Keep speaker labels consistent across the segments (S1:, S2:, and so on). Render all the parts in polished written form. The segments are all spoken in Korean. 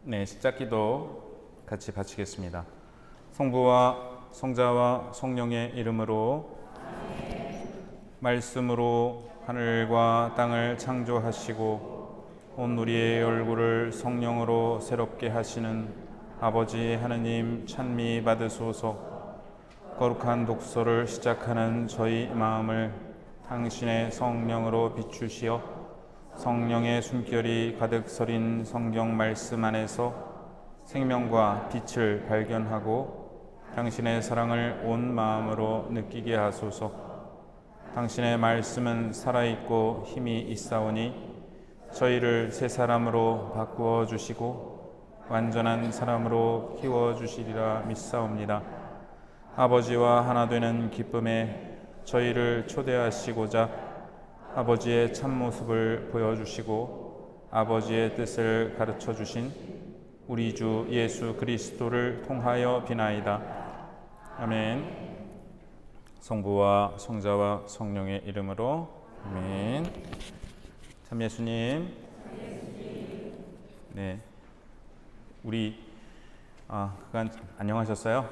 S1: 네, 시작기도 같이 바치겠습니다. 성부와 성자와 성령의 이름으로 말씀으로 하늘과 땅을 창조하시고 온 우리의 얼굴을 성령으로 새롭게 하시는 아버지 하느님 찬미 받으소서. 거룩한 독서를 시작하는 저희 마음을 당신의 성령으로 비추시어 성령의 숨결이 가득 서린 성경 말씀 안에서 생명과 빛을 발견하고 당신의 사랑을 온 마음으로 느끼게 하소서. 당신의 말씀은 살아있고 힘이 있사오니 저희를 새 사람으로 바꾸어 주시고 완전한 사람으로 키워 주시리라 믿사옵니다. 아버지와 하나 되는 기쁨에 저희를 초대하시고자 아버지의 참모습을 보여주시고 아버지의 뜻을 가르쳐 주신 우리 주 예수 그리스도를 통하여 비나이다. 아멘. 성부와 성자와 성령의 이름으로 아멘. 참 예수님. 네, 우리 그간 안녕하셨어요?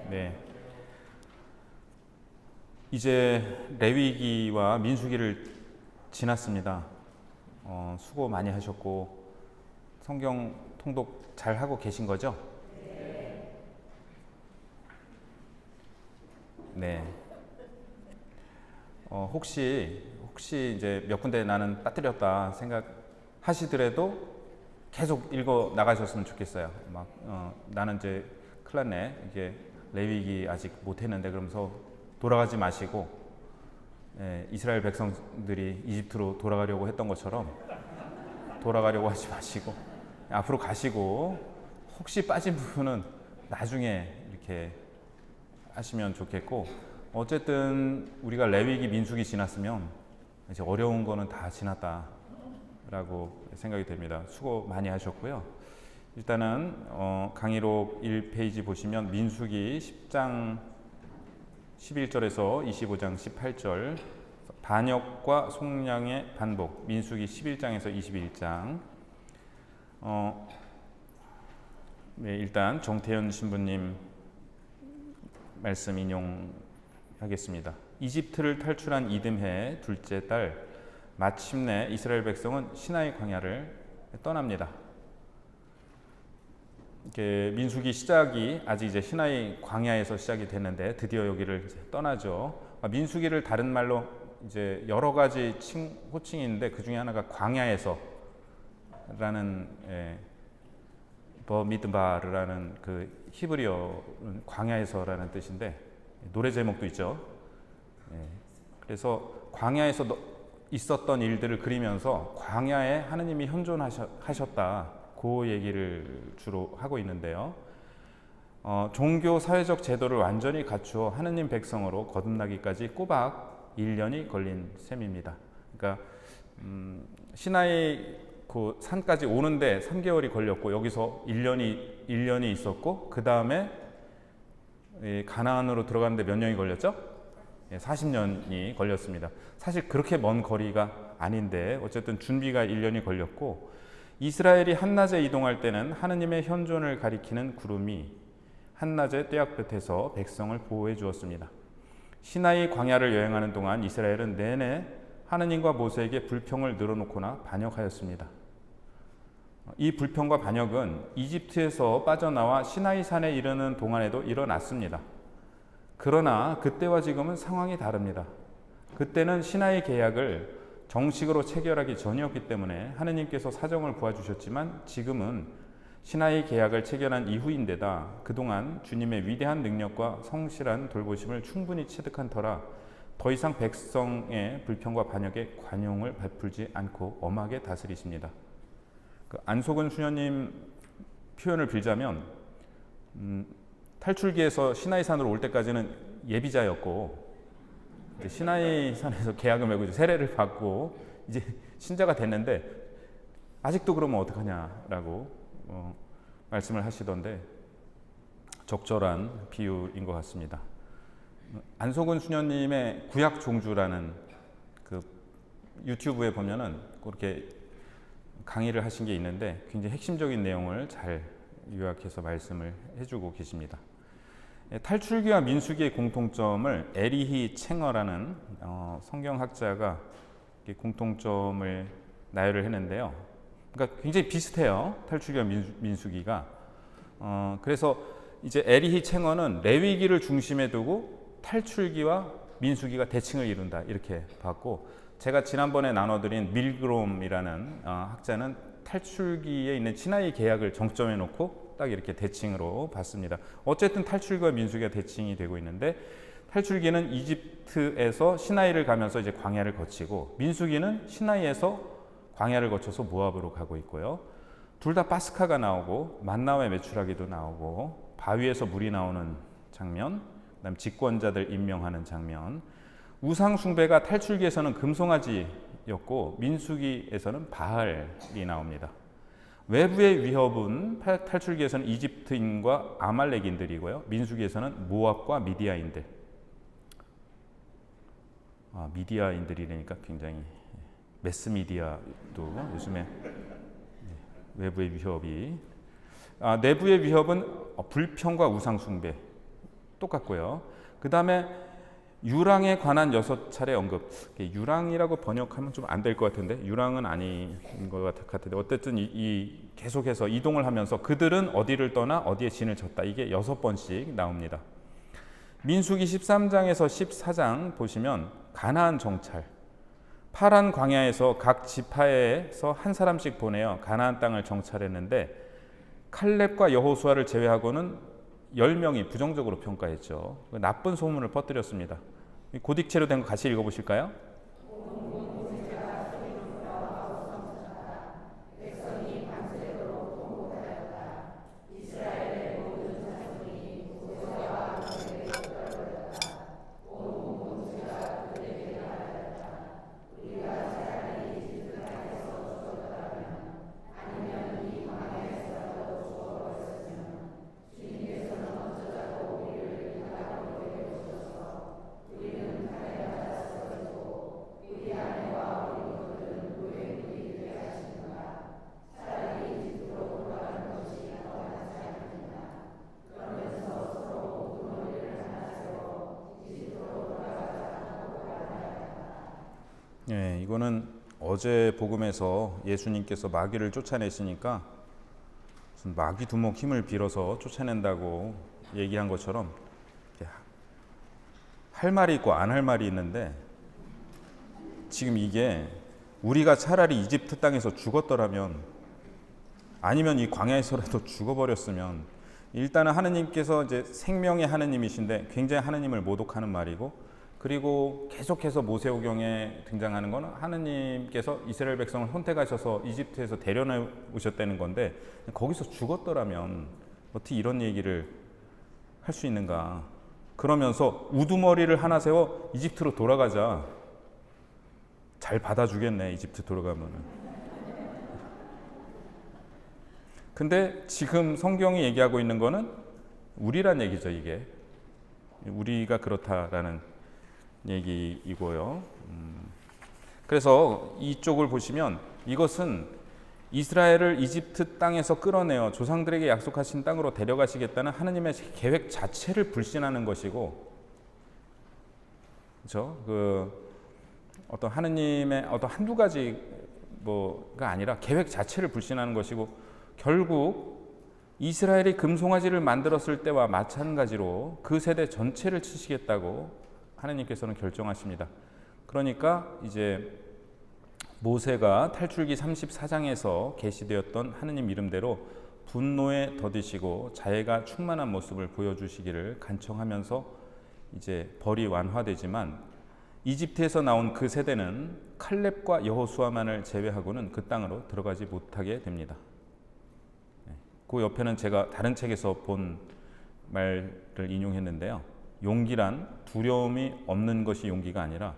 S1: 네. 이제 레위기와 민수기를 지났습니다. 수고 많이 하셨고 성경 통독 잘 하고 계신 거죠? 네. 혹시 이제 몇 군데 나는 빠뜨렸다 생각하시더라도 계속 읽어 나가셨으면 좋겠어요. 나는 이제 큰일 났네. 이게 레위기 아직 못 했는데 그러면서 돌아가지 마시고, 이스라엘 백성들이 이집트로 돌아가려고 했던 것처럼 돌아가려고 하지 마시고 앞으로 가시고, 혹시 빠진 부분은 나중에 이렇게 하시면 좋겠고, 어쨌든 우리가 레위기 민수기 지났으면 이제 어려운 거는 다 지났다라고 생각이 됩니다. 수고 많이 하셨고요. 일단은 강의록 1페이지 보시면 민수기 10장 11절에서 25장 18절 반역과 속량의 반복, 민수기 11장에서 21장. 네, 일단 정태현 신부님 말씀 인용하겠습니다. 이집트를 탈출한 이듬해 둘째 달 마침내 이스라엘 백성은 시나이 광야를 떠납니다. 민수기 시작이 아직 이제 시나이 광야에서 시작이 됐는데 드디어 여기를 이제 떠나죠. 민수기를 다른 말로 이제 여러 가지 호칭인데 그 중에 하나가 광야에서라는 버미드바르라는 그 히브리어 광야에서라는 뜻인데 노래 제목도 있죠. 그래서 광야에서 있었던 일들을 그리면서 광야에 하느님이 현존하셨다. 그 얘기를 주로 하고 있는데요. 종교 사회적 제도를 완전히 갖추어 하느님 백성으로 거듭나기까지 꼬박 1년이 걸린 셈입니다. 그러니까 시나이 그 산까지 오는데 3개월이 걸렸고 여기서 1년이 있었고 그 다음에 가나안으로 들어가는데 몇 년이 걸렸죠? 40년이 걸렸습니다. 사실 그렇게 먼 거리가 아닌데 어쨌든 준비가 1년이 걸렸고, 이스라엘이 한낮에 이동할 때는 하느님의 현존을 가리키는 구름이 한낮의 떼약볕에서 백성을 보호해 주었습니다. 시나이 광야를 여행하는 동안 이스라엘은 내내 하느님과 모세에게 불평을 늘어놓거나 반역하였습니다. 이 불평과 반역은 이집트에서 빠져나와 시나이 산에 이르는 동안에도 일어났습니다. 그러나 그때와 지금은 상황이 다릅니다. 그때는 시나이 계약을 정식으로 체결하기 전이었기 때문에 하느님께서 사정을 보아주셨지만 지금은 시나이 계약을 체결한 이후인데다 그동안 주님의 위대한 능력과 성실한 돌보심을 충분히 체득한 터라 더 이상 백성의 불평과 반역에 관용을 베풀지 않고 엄하게 다스리십니다. 안속은 수녀님 표현을 빌자면 탈출기에서 시나이산으로 올 때까지는 예비자였고 시나이산에서 계약을 맺고 세례를 받고 이제 신자가 됐는데 아직도 그러면 어떡하냐라고 말씀을 하시던데 적절한 비유인 것 같습니다. 안속은 수녀님의 구약 종주라는 그 유튜브에 보면은 그렇게 강의를 하신 게 있는데 굉장히 핵심적인 내용을 잘 요약해서 말씀을 해주고 계십니다. 탈출기와 민수기의 공통점을 에리히 챙어라는 성경학자가 공통점을 나열을 했는데요. 그러니까 굉장히 비슷해요. 탈출기와 민수기가. 그래서 이제 에리히 챙어는 레위기를 중심에 두고 탈출기와 민수기가 대칭을 이룬다 이렇게 봤고, 제가 지난번에 나눠드린 밀그롬이라는 학자는 탈출기에 있는 시나이 계약을 정점에 놓고 딱 이렇게 대칭으로 봤습니다. 어쨌든 탈출기와 민수기가 대칭이 되고 있는데, 탈출기는 이집트에서 시나이를 가면서 이제 광야를 거치고, 민수기는 시나이에서 광야를 거쳐서 모압으로 가고 있고요. 둘 다 파스카가 나오고 만나와의 메추라기도 나오고 바위에서 물이 나오는 장면, 그다음 직권자들 임명하는 장면. 우상 숭배가 탈출기에서는 금송아지였고 민수기에서는 바알이 나옵니다. 외부의 위협은 탈출기에서는 이집트인과 아말렉인들이고요. 민수기에서는 모압과 미디아인들. 미디아인들이라니까 굉장히 매스미디어도 요즘에 외부의 위협이. 내부의 위협은 불평과 우상 숭배 똑같고요. 그 다음에 유랑에 관한 6차례 언급. 유랑이라고 번역하면 좀 안 될 것 같은데, 유랑은 아닌 것 같은데, 어쨌든 계속해서 이동을 하면서 그들은 어디를 떠나 어디에 진을 쳤다. 이게 6번씩 나옵니다. 민수기 13장에서 14장 보시면 가나안 정찰, 파란 광야에서 각 지파에서 한 사람씩 보내어 가나안 땅을 정찰했는데, 칼렙과 여호수아를 제외하고는 10명이 부정적으로 평가했죠. 나쁜 소문을 퍼뜨렸습니다. 고딕체로 된 거 같이 읽어보실까요? 네, 이거는 어제 복음에서 예수님께서 마귀를 쫓아내시니까 무슨 마귀 두목 힘을 빌어서 쫓아낸다고 얘기한 것처럼 할 말이 있고 안 할 말이 있는데, 지금 이게 우리가 차라리 이집트 땅에서 죽었더라면, 아니면 이 광야에서라도 죽어버렸으면, 일단은 하느님께서 이제 생명의 하느님이신데 굉장히 하느님을 모독하는 말이고, 그리고 계속해서 모세오경에 등장하는 것은 하느님께서 이스라엘 백성을 선택하셔서 이집트에서 데려오셨다는 건데, 거기서 죽었더라면 어떻게 이런 얘기를 할 수 있는가. 그러면서 우두머리를 하나 세워 이집트로 돌아가자. 잘 받아주겠네, 이집트 돌아가면은. 근데 지금 성경이 얘기하고 있는 거는 우리란 얘기죠. 이게 우리가 그렇다라는 얘기이고요. 그래서 이쪽을 보시면 이것은 이스라엘을 이집트 땅에서 끌어내어 조상들에게 약속하신 땅으로 데려가시겠다는 하느님의 계획 자체를 불신하는 것이고, 그렇죠? 어떤 하느님의 어떤 한두 가지 뭐가 아니라 계획 자체를 불신하는 것이고, 결국 이스라엘이 금송아지를 만들었을 때와 마찬가지로 그 세대 전체를 치시겠다고 하나님께서는 결정하십니다. 그러니까 이제 모세가 탈출기 34장에서 계시되었던 하느님 이름대로 분노에 더디시고 자애가 충만한 모습을 보여주시기를 간청하면서 이제 벌이 완화되지만, 이집트에서 나온 그 세대는 칼렙과 여호수아만을 제외하고는 그 땅으로 들어가지 못하게 됩니다. 그 옆에는 제가 다른 책에서 본 말을 인용했는데요. 용기란 두려움이 없는 것이 용기가 아니라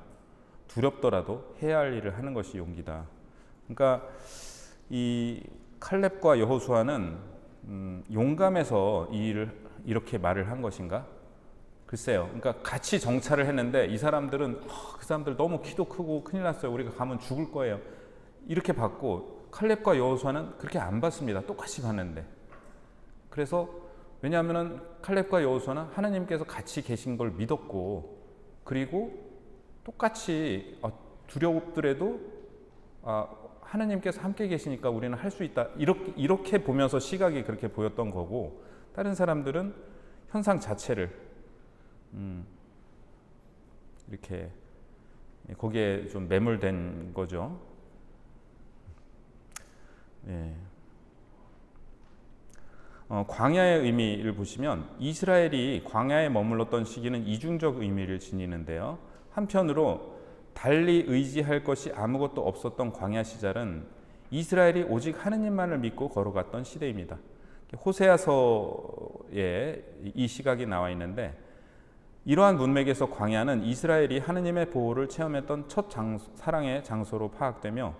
S1: 두렵더라도 해야 할 일을 하는 것이 용기다. 그러니까 이 칼렙과 여호수아는 용감해서 이 일을 이렇게 말을 한 것인가? 글쎄요. 그러니까 같이 정찰을 했는데 이 사람들은 그 사람들 너무 키도 크고 큰일 났어요. 우리가 가면 죽을 거예요. 이렇게 봤고, 칼렙과 여호수아는 그렇게 안 받습니다. 똑같이 받는데. 그래서 왜냐하면 칼렙과 여호수아는 하나님께서 같이 계신 걸 믿었고, 그리고 똑같이 두렵더라도 하나님께서 함께 계시니까 우리는 할 수 있다, 이렇게 보면서 시각이 그렇게 보였던 거고, 다른 사람들은 현상 자체를 이렇게 거기에 좀 매몰된 거죠. 예. 광야의 의미를 보시면 이스라엘이 광야에 머물렀던 시기는 이중적 의미를 지니는데요. 한편으로 달리 의지할 것이 아무것도 없었던 광야 시절은 이스라엘이 오직 하느님만을 믿고 걸어갔던 시대입니다. 호세아서에 이 시각이 나와 있는데, 이러한 문맥에서 광야는 이스라엘이 하느님의 보호를 체험했던 첫 사랑의 장소로 파악되며,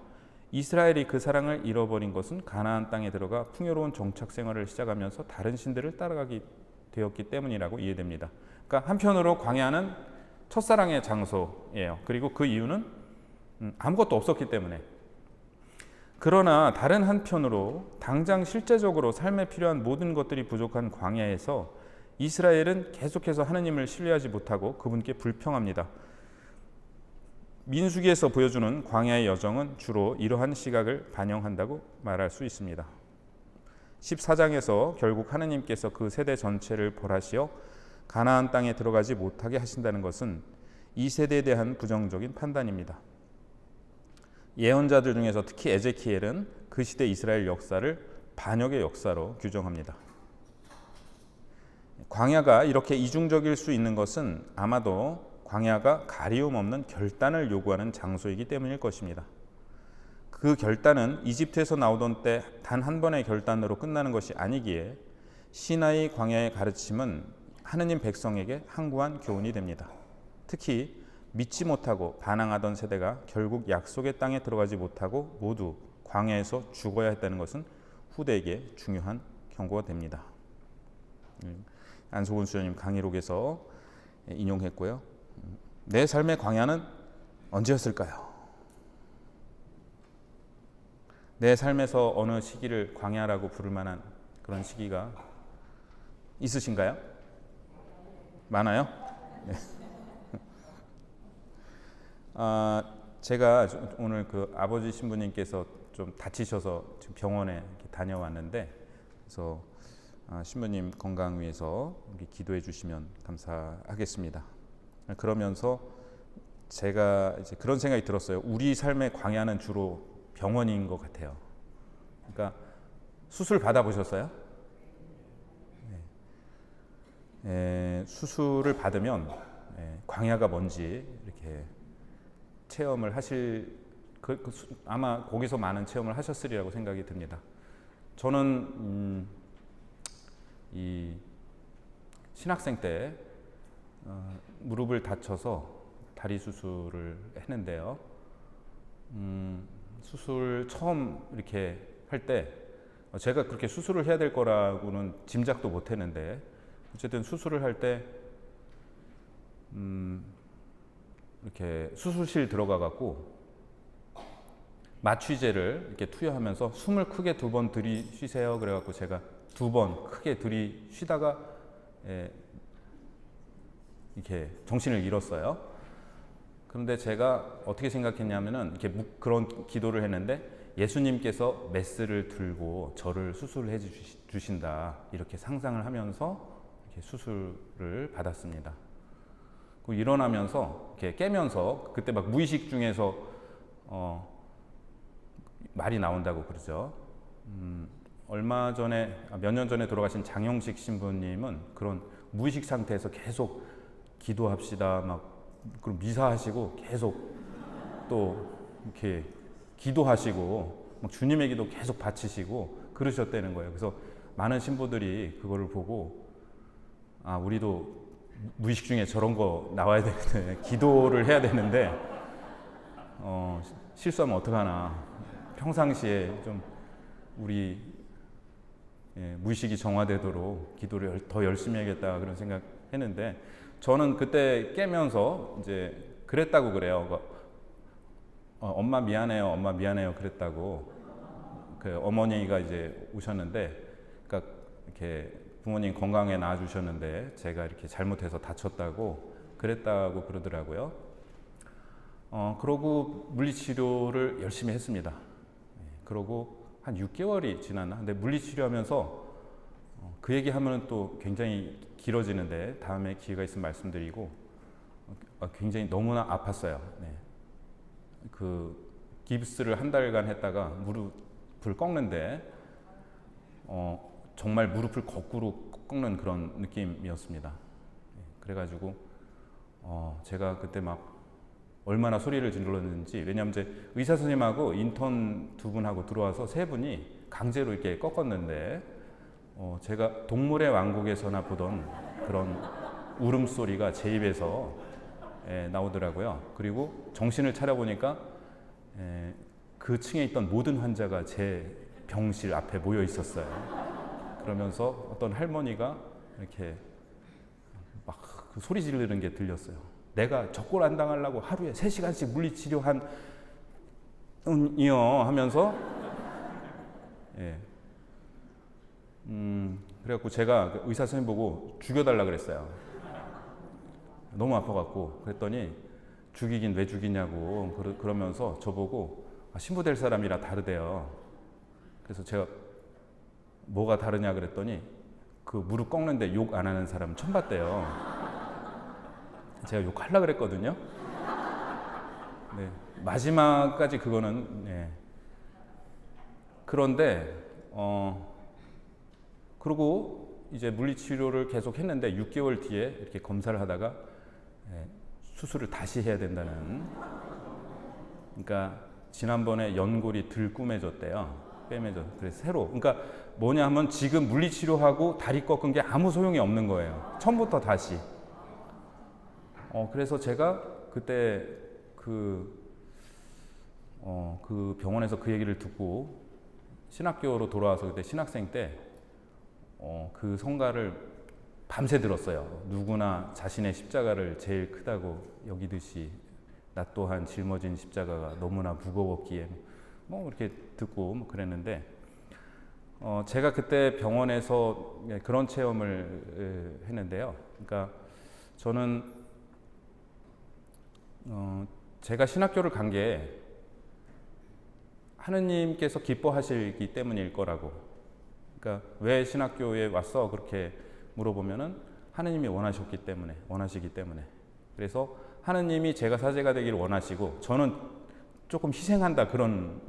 S1: 이스라엘이 그 사랑을 잃어버린 것은 가나안 땅에 들어가 풍요로운 정착 생활을 시작하면서 다른 신들을 따라가게 되었기 때문이라고 이해됩니다. 그러니까 한편으로 광야는 첫사랑의 장소예요. 그리고 그 이유는 아무것도 없었기 때문에. 그러나 다른 한편으로 당장 실제적으로 삶에 필요한 모든 것들이 부족한 광야에서 이스라엘은 계속해서 하느님을 신뢰하지 못하고 그분께 불평합니다. 민수기에서 보여주는 광야의 여정은 주로 이러한 시각을 반영한다고 말할 수 있습니다. 14장에서 결국 하느님께서 그 세대 전체를 벌하시어 가나안 땅에 들어가지 못하게 하신다는 것은 이 세대에 대한 부정적인 판단입니다. 예언자들 중에서 특히 에제키엘은 그 시대 이스라엘 역사를 반역의 역사로 규정합니다. 광야가 이렇게 이중적일 수 있는 것은 아마도 광야가 가리움 없는 결단을 요구하는 장소이기 때문일 것입니다. 그 결단은 이집트에서 나오던 때 단 한 번의 결단으로 끝나는 것이 아니기에 시나이 광야의 가르침은 하느님 백성에게 항구한 교훈이 됩니다. 특히 믿지 못하고 반항하던 세대가 결국 약속의 땅에 들어가지 못하고 모두 광야에서 죽어야 했다는 것은 후대에게 중요한 경고가 됩니다. 안소근 수녀님 강의록에서 인용했고요. 내 삶의 광야는 언제였을까요? 내 삶에서 어느 시기를 광야라고 부를 만한 그런 시기가 있으신가요? 많아요? 네. 제가 오늘 그 아버지 신부님께서 좀 다치셔서 지금 병원에 다녀왔는데, 그래서 신부님 건강 위해서 기도해 주시면 감사하겠습니다. 그러면서 제가 이제 그런 생각이 들었어요. 우리 삶의 광야는 주로 병원인 것 같아요. 그러니까 수술 받아보셨어요? 수술을 받으면 광야가 뭔지 이렇게 체험을 하실, 아마 거기서 많은 체험을 하셨으리라고 생각이 듭니다. 저는 이 신학생 때 무릎을 다쳐서 다리 수술을 했는데요. 수술 처음 이렇게 할 때 제가 그렇게 수술을 해야 될 거라고는 짐작도 못 했는데, 어쨌든 수술을 할 때 이렇게 수술실 들어가 갖고 마취제를 이렇게 투여하면서 숨을 크게 2번 들이쉬세요. 그래 갖고 제가 2번 크게 들이쉬다가 이렇게 정신을 잃었어요. 그런데 제가 어떻게 생각했냐면은 이렇게 그런 기도를 했는데, 예수님께서 메스를 들고 저를 수술해 주신다, 이렇게 상상을 하면서 이렇게 수술을 받았습니다. 그 일어나면서 이렇게 깨면서 그때 막 무의식 중에서 말이 나온다고 그러죠. 얼마 전에 몇 년 전에 돌아가신 장영식 신부님은 그런 무의식 상태에서 계속 기도합시다, 막 그럼 미사하시고 계속 또 이렇게 기도하시고 막 주님의 기도 계속 바치시고 그러셨다는 거예요. 그래서 많은 신부들이 그거를 보고 우리도 무의식 중에 저런 거 나와야 되는데, 기도를 해야 되는데 실수하면 어떡하나, 평상시에 좀 우리 무의식이 정화되도록 기도를 더 열심히 해야겠다, 그런 생각했는데, 저는 그때 깨면서 이제 그랬다고 그래요. 엄마 미안해요, 엄마 미안해요, 그랬다고. 그 어머니가 이제 오셨는데, 그러니까 이렇게 부모님 건강에 낳아주셨는데 제가 이렇게 잘못해서 다쳤다고 그랬다고 그러더라고요. 그러고 물리치료를 열심히 했습니다. 그러고 한 6개월이 지났나? 근데 물리치료하면서 그 얘기하면 또 굉장히 길어지는데 다음에 기회가 있으면 말씀드리고, 굉장히 너무나 아팠어요. 네. 그 깁스를 한 달간 했다가 무릎을 꺾는데 정말 무릎을 거꾸로 꺾는 그런 느낌이었습니다. 그래가지고 제가 그때 막 얼마나 소리를 질렀는지, 왜냐하면 이제 의사 선생님하고 인턴 2분하고 들어와서 3분이 강제로 이렇게 꺾었는데, 제가 동물의 왕국에서나 보던 그런 울음소리가 제 입에서 나오더라고요. 그리고 정신을 차려보니까 그 층에 있던 모든 환자가 제 병실 앞에 모여 있었어요. 그러면서 어떤 할머니가 이렇게 막 그 소리 지르는 게 들렸어요. 내가 적골 안 당하려고 하루에 3시간씩 물리치료한 이요 하면서, 그래갖고 제가 그 의사 선생님 보고 죽여달라 그랬어요. 너무 아파갖고. 그랬더니 죽이긴 왜 죽이냐고 그러면서 저보고 신부 될 사람이라 다르대요. 그래서 제가 뭐가 다르냐 그랬더니 그 무릎 꺾는데 욕 안 하는 사람 처음 봤대요. 제가 욕하려고 그랬거든요. 네, 마지막까지 그거는, 네. 그런데 그리고 이제 물리치료를 계속 했는데 6개월 뒤에 이렇게 검사를 하다가 수술을 다시 해야 된다는, 그러니까 지난번에 연골이 들꾸매졌대요. 빼매져. 그래서 새로, 그러니까 뭐냐 하면 지금 물리치료하고 다리 꺾은 게 아무 소용이 없는 거예요. 처음부터 다시. 그래서 제가 그때 그 병원에서 그 얘기를 듣고 신학교로 돌아와서 그때 신학생 때 그 성가를 밤새 들었어요. 누구나 자신의 십자가를 제일 크다고 여기듯이 나 또한 짊어진 십자가가 너무나 무거웠기에 뭐 이렇게 듣고 뭐 그랬는데, 제가 그때 병원에서 그런 체험을 했는데요. 그러니까 저는 제가 신학교를 간 게 하느님께서 기뻐하시기 때문일 거라고. 그러니까 왜 신학교에 왔어? 그렇게 물어보면은 하느님이 원하시기 때문에. 그래서 하느님이 제가 사제가 되기를 원하시고 저는 조금 희생한다 그런,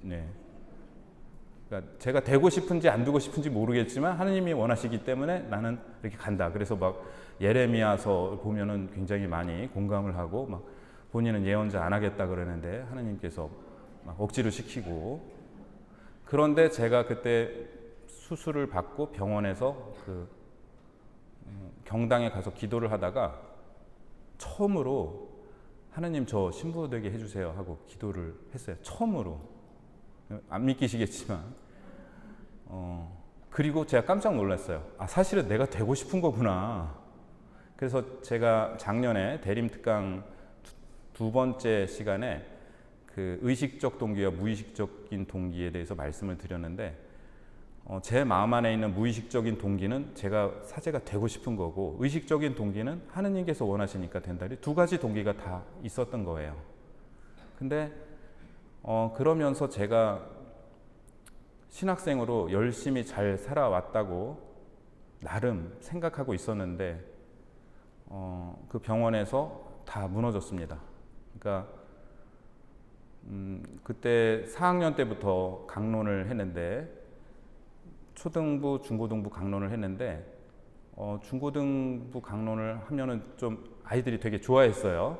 S1: 네. 그러니까 제가 되고 싶은지 안 되고 싶은지 모르겠지만 하느님이 원하시기 때문에 나는 이렇게 간다. 그래서 막 예레미야서 보면은 굉장히 많이 공감을 하고 막 본인은 예언자 안 하겠다 그러는데 하느님께서 막 억지로 시키고. 그런데 제가 그때 수술을 받고 병원에서 그 경당에 가서 기도를 하다가 처음으로 하느님 저 신부 되게 해주세요 하고 기도를 했어요. 처음으로. 안 믿기시겠지만. 그리고 제가 깜짝 놀랐어요. 사실은 내가 되고 싶은 거구나. 그래서 제가 작년에 대림특강 2번째 시간에 그 의식적 동기와 무의식적인 동기에 대해서 말씀을 드렸는데, 제 마음 안에 있는 무의식적인 동기는 제가 사제가 되고 싶은 거고, 의식적인 동기는 하느님께서 원하시니까 된다. 두 가지 동기가 다 있었던 거예요. 근데 그러면서 제가 신학생으로 열심히 잘 살아왔다고 나름 생각하고 있었는데 그 병원에서 다 무너졌습니다. 그러니까 그때 4학년 때부터 강론을 했는데, 초등부, 중고등부 강론을 했는데 중고등부 강론을 하면은 좀 아이들이 되게 좋아했어요.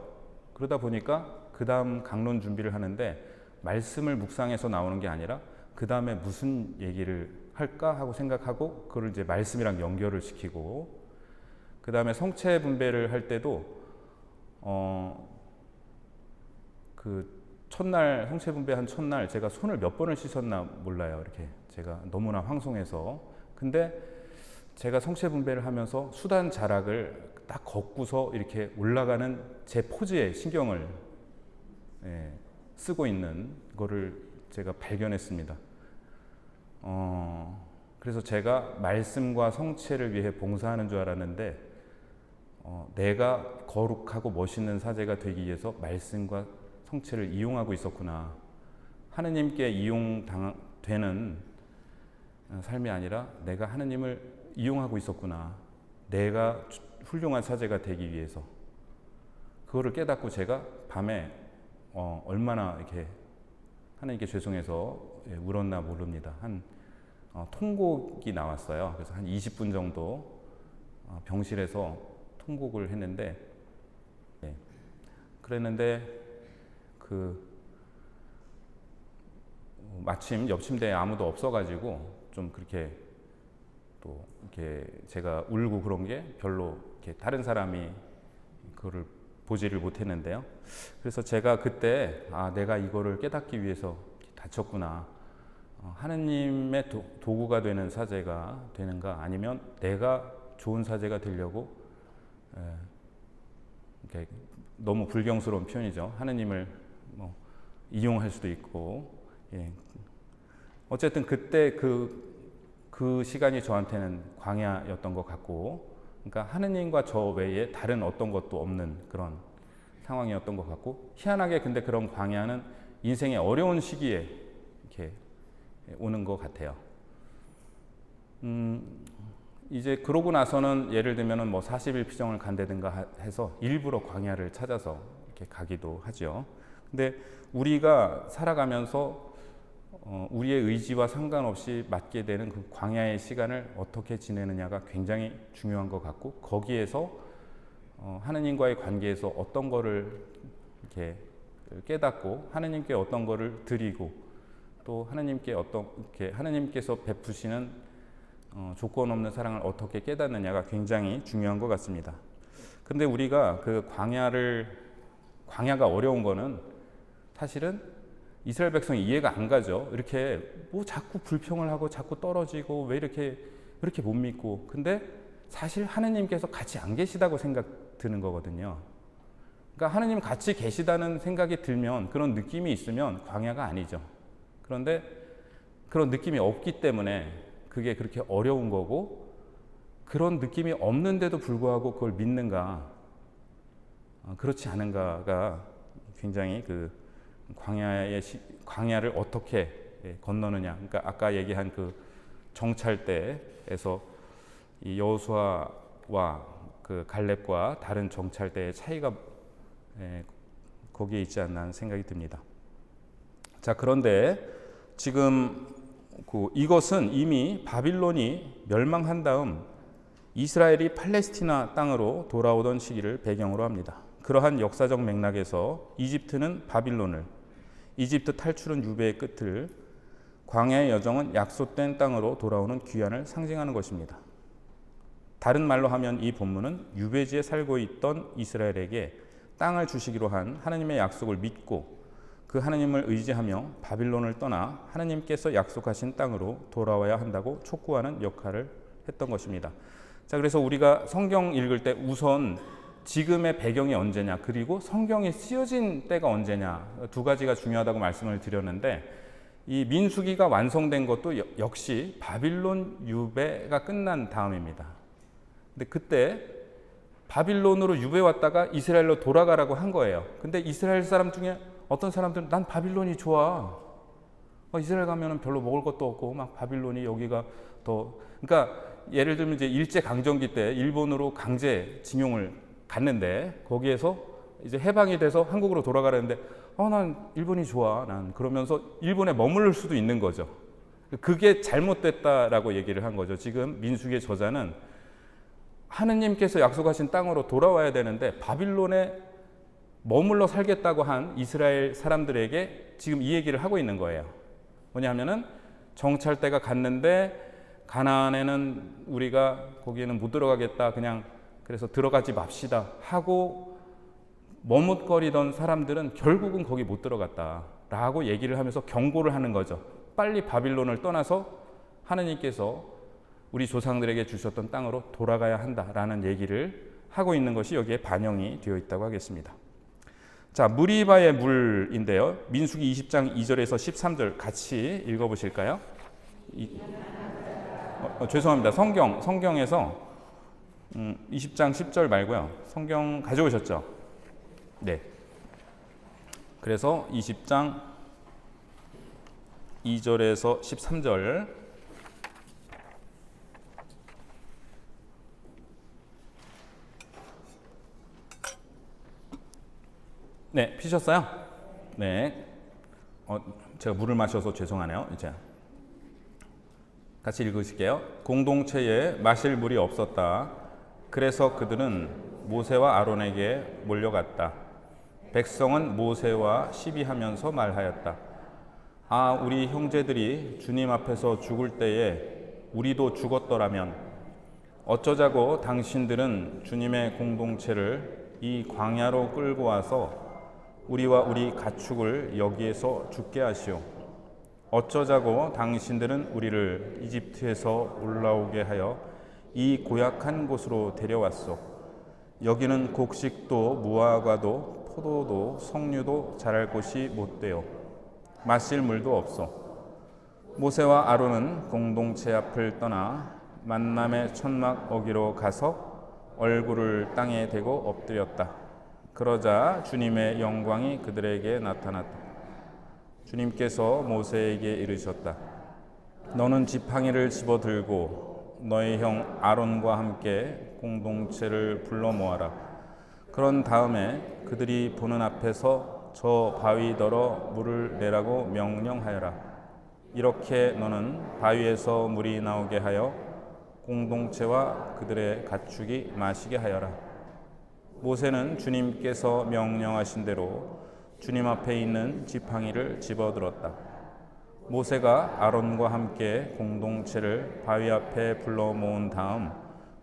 S1: 그러다 보니까 그 다음 강론 준비를 하는데 말씀을 묵상해서 나오는 게 아니라 그 다음에 무슨 얘기를 할까 하고 생각하고 그걸 이제 말씀이랑 연결을 시키고, 그 다음에 성체 분배를 할 때도 그 첫날 성체 분배한 첫날 제가 손을 몇 번을 씻었나 몰라요. 이렇게 제가 너무나 황송해서. 근데 제가 성체 분배를 하면서 수단 자락을 딱 걷고서 이렇게 올라가는 제 포즈에 신경을 쓰고 있는 거를 제가 발견했습니다. 그래서 제가 말씀과 성체를 위해 봉사하는 줄 알았는데 내가 거룩하고 멋있는 사제가 되기 위해서 말씀과 성체를 이용하고 있었구나. 하느님께 이용되는 삶이 아니라 내가 하느님을 이용하고 있었구나. 내가 훌륭한 사제가 되기 위해서. 그거를 깨닫고 제가 밤에 얼마나 이렇게 하나님께 죄송해서 울었나 모릅니다. 통곡이 나왔어요. 그래서 한 20분 정도 병실에서 통곡을 했는데, 그랬는데 마침 옆 침대에 아무도 없어가지고 좀 그렇게 또 이렇게 제가 울고 그런 게 별로 이렇게 다른 사람이 그거를 보지를 못했는데요. 그래서 제가 그때 내가 이거를 깨닫기 위해서 다쳤구나. 하느님의 도구가 되는 사제가 되는가, 아니면 내가 좋은 사제가 되려고 이렇게 너무 불경스러운 표현이죠. 하느님을 이용할 수도 있고, 어쨌든 그때 그 시간이 저한테는 광야였던 것 같고, 그러니까 하느님과 저 외에 다른 어떤 것도 없는 그런 상황이었던 것 같고, 희한하게 근데 그런 광야는 인생의 어려운 시기에 이렇게 오는 것 같아요. 이제 그러고 나서는 예를 들면은 40일 피정을 간다든가 해서 일부러 광야를 찾아서 이렇게 가기도 하죠. 근데 우리가 살아가면서 우리의 의지와 상관없이 맞게 되는 그 광야의 시간을 어떻게 지내느냐가 굉장히 중요한 것 같고, 거기에서 하느님과의 관계에서 어떤 거를 이렇게 깨닫고 하느님께 어떤 거를 드리고, 또 하느님께서 베푸시는 조건 없는 사랑을 어떻게 깨닫느냐가 굉장히 중요한 것 같습니다. 근데 우리가 그 광야가 어려운 거는 사실은 이스라엘 백성이 이해가 안 가죠. 이렇게 자꾸 불평을 하고 자꾸 떨어지고 왜 이렇게 못 믿고. 근데 사실 하느님께서 같이 안 계시다고 생각 드는 거거든요. 그러니까 하느님 같이 계시다는 생각이 들면, 그런 느낌이 있으면 광야가 아니죠. 그런데 그런 느낌이 없기 때문에 그게 그렇게 어려운 거고, 그런 느낌이 없는데도 불구하고 그걸 믿는가, 그렇지 않은가가 굉장히 그 광야를 어떻게 건너느냐. 그러니까 아까 얘기한 그 정찰대에서 이 여호수아와 그 갈렙과 다른 정찰대의 차이가 거기에 있지 않나 하는 생각이 듭니다. 자, 그런데 지금 이것은 이미 바빌론이 멸망한 다음 이스라엘이 팔레스티나 땅으로 돌아오던 시기를 배경으로 합니다. 그러한 역사적 맥락에서 이집트는 바빌론을, 이집트 탈출은 유배의 끝을, 광야의 여정은 약속된 땅으로 돌아오는 귀환을 상징하는 것입니다. 다른 말로 하면 이 본문은 유배지에 살고 있던 이스라엘에게 땅을 주시기로 한 하나님의 약속을 믿고 그 하나님을 의지하며 바빌론을 떠나 하나님께서 약속하신 땅으로 돌아와야 한다고 촉구하는 역할을 했던 것입니다. 자, 그래서 우리가 성경 읽을 때 우선 지금의 배경이 언제냐, 그리고 성경이 쓰여진 때가 언제냐, 두 가지가 중요하다고 말씀을 드렸는데, 이 민수기가 완성된 것도 역시 바빌론 유배가 끝난 다음입니다. 근데 그때 바빌론으로 유배 왔다가 이스라엘로 돌아가라고 한 거예요. 근데 이스라엘 사람 중에 어떤 사람들은 난 바빌론이 좋아. 이스라엘 가면은 별로 먹을 것도 없고 막 바빌론이 여기가 더, 그러니까 예를 들면 이제 일제 강점기 때 일본으로 강제 징용을 갔는데 거기에서 이제 해방이 돼서 한국으로 돌아가려는데 난 일본이 좋아. 난 그러면서 일본에 머무를 수도 있는 거죠. 그게 잘못됐다라고 얘기를 한 거죠. 지금 민수기의 저자는 하느님께서 약속하신 땅으로 돌아와야 되는데 바빌론에 머물러 살겠다고 한 이스라엘 사람들에게 지금 이 얘기를 하고 있는 거예요. 뭐냐면은 정찰대가 갔는데 가나안에는 우리가 거기에는 못 들어가겠다, 그냥 그래서 들어가지 맙시다 하고 머뭇거리던 사람들은 결국은 거기 못 들어갔다라고 얘기를 하면서 경고를 하는 거죠. 빨리 바빌론을 떠나서 하느님께서 우리 조상들에게 주셨던 땅으로 돌아가야 한다라는 얘기를 하고 있는 것이 여기에 반영이 되어 있다고 하겠습니다. 자, 무리바의 물인데요. 민수기 20장 2절에서 13절 같이 읽어보실까요? 죄송합니다. 성경에서 20장 10절 말고요. 성경 가져오셨죠? 네. 그래서 20장 2절에서 13절. 네, 피셨어요? 네. 제가 물을 마셔서 죄송하네요. 이제 같이 읽으실게요. 공동체에 마실 물이 없었다. 그래서 그들은 모세와 아론에게 몰려갔다. 백성은 모세와 시비하면서 말하였다. 아, 우리 형제들이 주님 앞에서 죽을 때에 우리도 죽었더라면 어쩌자고 당신들은 주님의 공동체를 이 광야로 끌고 와서 우리와 우리 가축을 여기에서 죽게 하시오. 어쩌자고 당신들은 우리를 이집트에서 올라오게 하여 이 고약한 곳으로 데려왔소. 여기는 곡식도 무화과도 포도도 석류도 자랄 곳이 못 되어 마실 물도 없어. 모세와 아론은 공동체 앞을 떠나 만남의 천막 어기로 가서 얼굴을 땅에 대고 엎드렸다. 그러자 주님의 영광이 그들에게 나타났다. 주님께서 모세에게 이르셨다. 너는 지팡이를 집어들고 너의 형 아론과 함께 공동체를 불러 모아라. 그런 다음에 그들이 보는 앞에서 저 바위더러 물을 내라고 명령하여라. 이렇게 너는 바위에서 물이 나오게 하여 공동체와 그들의 가축이 마시게 하여라. 모세는 주님께서 명령하신 대로 주님 앞에 있는 지팡이를 집어들었다. 모세가 아론과 함께 공동체를 바위 앞에 불러 모은 다음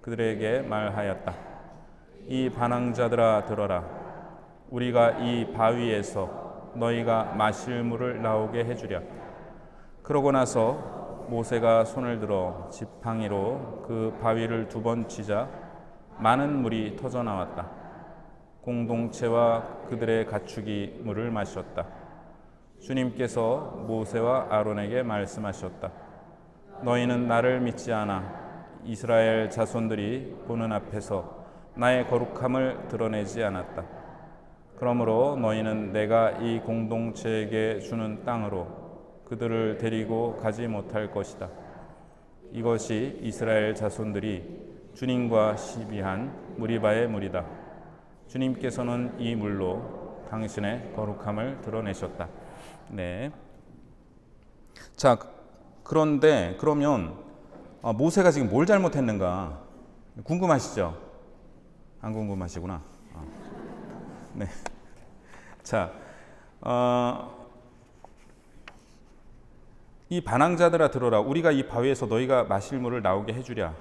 S1: 그들에게 말하였다. 이 반항자들아 들어라. 우리가 이 바위에서 너희가 마실 물을 나오게 해주랴. 그러고 나서 모세가 손을 들어 지팡이로 그 바위를 2번 치자 많은 물이 터져 나왔다. 공동체와 그들의 가축이 물을 마셨다. 주님께서 모세와 아론에게 말씀하셨다. 너희는 나를 믿지 않아 이스라엘 자손들이 보는 앞에서 나의 거룩함을 드러내지 않았다. 그러므로 너희는 내가 이 공동체에게 주는 땅으로 그들을 데리고 가지 못할 것이다. 이것이 이스라엘 자손들이 주님과 시비한 무리바의 물이다. 주님께서는 이 물로 당신의 거룩함을 드러내셨다. 네. 자, 그러면 모세가 지금 뭘 잘못했는가 궁금하시죠? 안 궁금하시구나. 네. 자, 이 반항자들아 들어라. 우리가 이 바위에서 너희가 마실 물을 나오게 해주랴.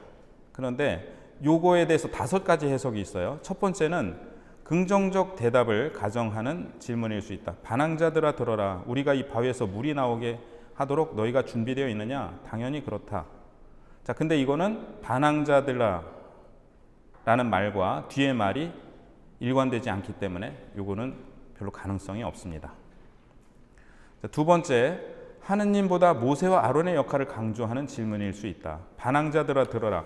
S1: 그런데 요거에 대해서 5가지 해석이 있어요. 첫 번째는 긍정적 대답을 가정하는 질문일 수 있다. 반항자들아 들어라. 우리가 이 바위에서 물이 나오게 하도록 너희가 준비되어 있느냐? 당연히 그렇다. 자, 근데 이거는 반항자들아 라는 말과 뒤에 말이 일관되지 않기 때문에 요거는 별로 가능성이 없습니다. 자, 두 번째, 하느님보다 모세와 아론의 역할을 강조하는 질문일 수 있다. 반항자들아 들어라.